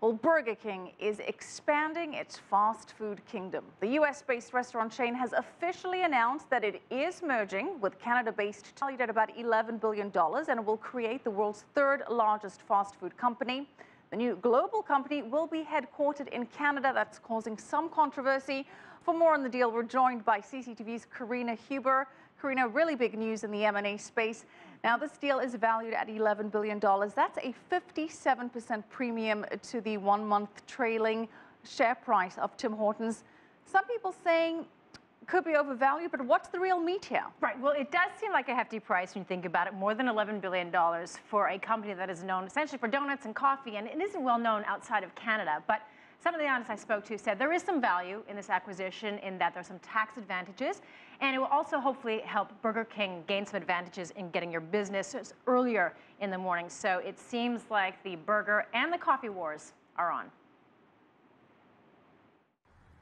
Well, Burger King is expanding its fast food kingdom. The US-based restaurant chain has officially announced that it is merging with Canada-based, valued at about $11 billion, and will create the world's third largest fast food company. The new global company will be headquartered in Canada. That's causing some controversy. For more on the deal, we're joined by CCTV's Karina Huber. Karina, really big news in the M&A space. Now, this deal is valued at $11 billion. That's a 57% premium to the one-month trailing share price of Tim Hortons. Some people saying could be overvalued, but what's the real meat here? Right. Well, it does seem like a hefty price when you think about it. More than $11 billion for a company that is known essentially for donuts and coffee, and it isn't well known outside of Canada. But some of the analysts I spoke to said there is some value in this acquisition in that there's some tax advantages, and it will also hopefully help Burger King gain some advantages in getting your business earlier in the morning. So it seems like the burger and the coffee wars are on.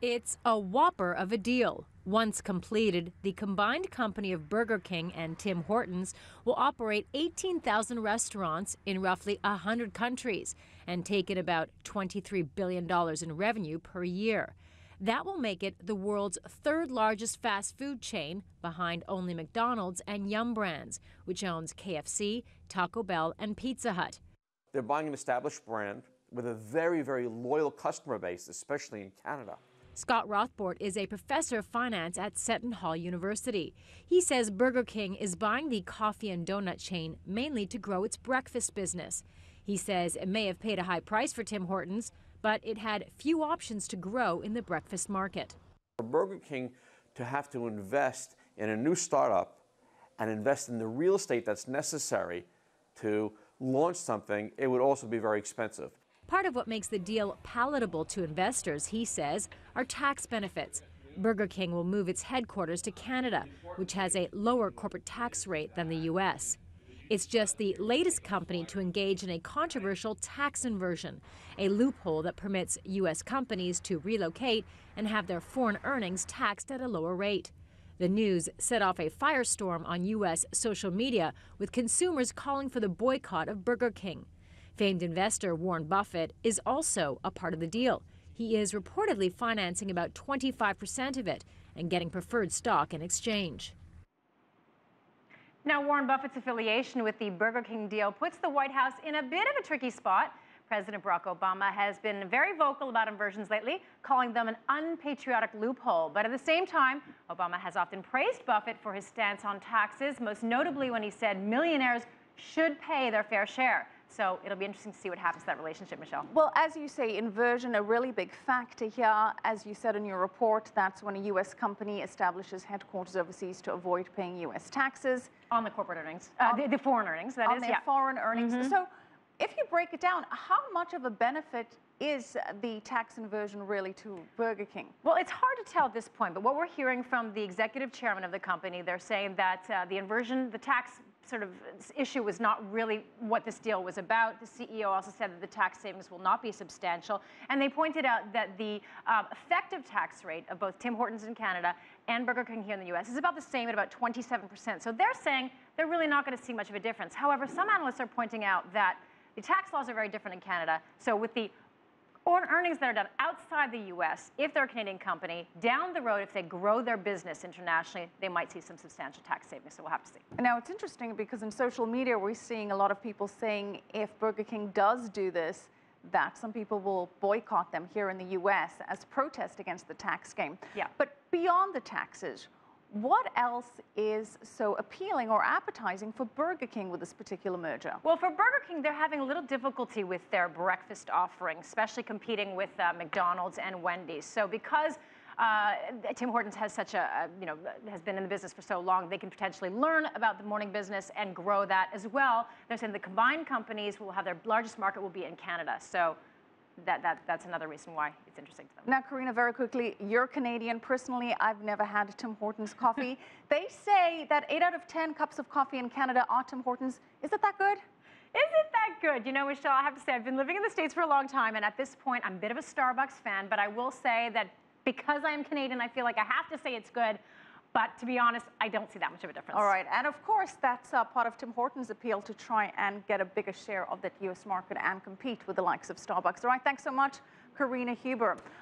It's a whopper of a deal. Once completed, the combined company of Burger King and Tim Hortons will operate 18,000 restaurants in roughly 100 countries and take in about $23 billion in revenue per year. That will make it the world's third largest fast food chain, behind only McDonald's and Yum Brands, which owns KFC, Taco Bell, and Pizza Hut. They're buying an established brand with a very, very loyal customer base, especially in Canada. Scott Rothbort is a professor of finance at Seton Hall University. He says Burger King is buying the coffee and donut chain mainly to grow its breakfast business. He says it may have paid a high price for Tim Hortons, but it had few options to grow in the breakfast market. For Burger King to have to invest in a new startup and invest in the real estate that's necessary to launch something, it would also be very expensive. Part of what makes the deal palatable to investors, he says, are tax benefits. Burger King will move its headquarters to Canada, which has a lower corporate tax rate than the U.S. It's just the latest company to engage in a controversial tax inversion, a loophole that permits U.S. companies to relocate and have their foreign earnings taxed at a lower rate. The news set off a firestorm on U.S. social media, with consumers calling for the boycott of Burger King. Famed investor Warren Buffett is also a part of the deal. He is reportedly financing about 25% of it and getting preferred stock in exchange. Now, Warren Buffett's affiliation with the Burger King deal puts the White House in a bit of a tricky spot. President Barack Obama has been very vocal about inversions lately, calling them an unpatriotic loophole. But at the same time, Obama has often praised Buffett for his stance on taxes, most notably when he said millionaires should pay their fair share. So it'll be interesting to see what happens to that relationship, Michelle. Well, as you say, inversion, a really big factor here. As you said in your report, that's when a U.S. company establishes headquarters overseas to avoid paying U.S. taxes. On the corporate earnings, the foreign earnings, that on is, their yeah. foreign earnings. So if you break it down, how much of a benefit is the tax inversion really to Burger King? Well, it's hard to tell at this point, but what we're hearing from the executive chairman of the company, they're saying that the inversion, the tax sort of issue was not really what this deal was about. The CEO also said that the tax savings will not be substantial. And they pointed out that the effective tax rate of both Tim Hortons in Canada and Burger King here in the U.S. is about the same at about 27%. So they're saying they're really not going to see much of a difference. However, some analysts are pointing out that the tax laws are very different in Canada. So with the earnings that are done outside the U.S., if they're a Canadian company, down the road, if they grow their business internationally, they might see some substantial tax savings. So we'll have to see. Now, it's interesting because in social media, we're seeing a lot of people saying if Burger King does do this, that some people will boycott them here in the U.S. as protest against the tax scheme. Yeah. But beyond the taxes, what else is so appealing or appetizing for Burger King with this particular merger? Well, for Burger King, they're having a little difficulty with their breakfast offering, especially competing with McDonald's and Wendy's. So because Tim Hortons has such a, has been in the business for so long, they can potentially learn about the morning business and grow that as well. They're saying the combined companies will have their largest market will be in Canada. So that's another reason why it's interesting to them. Now, Karina, very quickly, you're Canadian. Personally, I've never had Tim Hortons coffee. They say that 8 out of 10 cups of coffee in Canada are Tim Hortons. Is it that good? Is it that good? You know, Michelle, I have to say, I've been living in the States for a long time, and at this point, I'm a bit of a Starbucks fan, but I will say that because I'm Canadian, I feel like I have to say it's good. But to be honest, I don't see that much of a difference. All right, and of course, that's part of Tim Hortons' appeal to try and get a bigger share of that U.S. market and compete with the likes of Starbucks. All right, thanks so much, Karina Huber.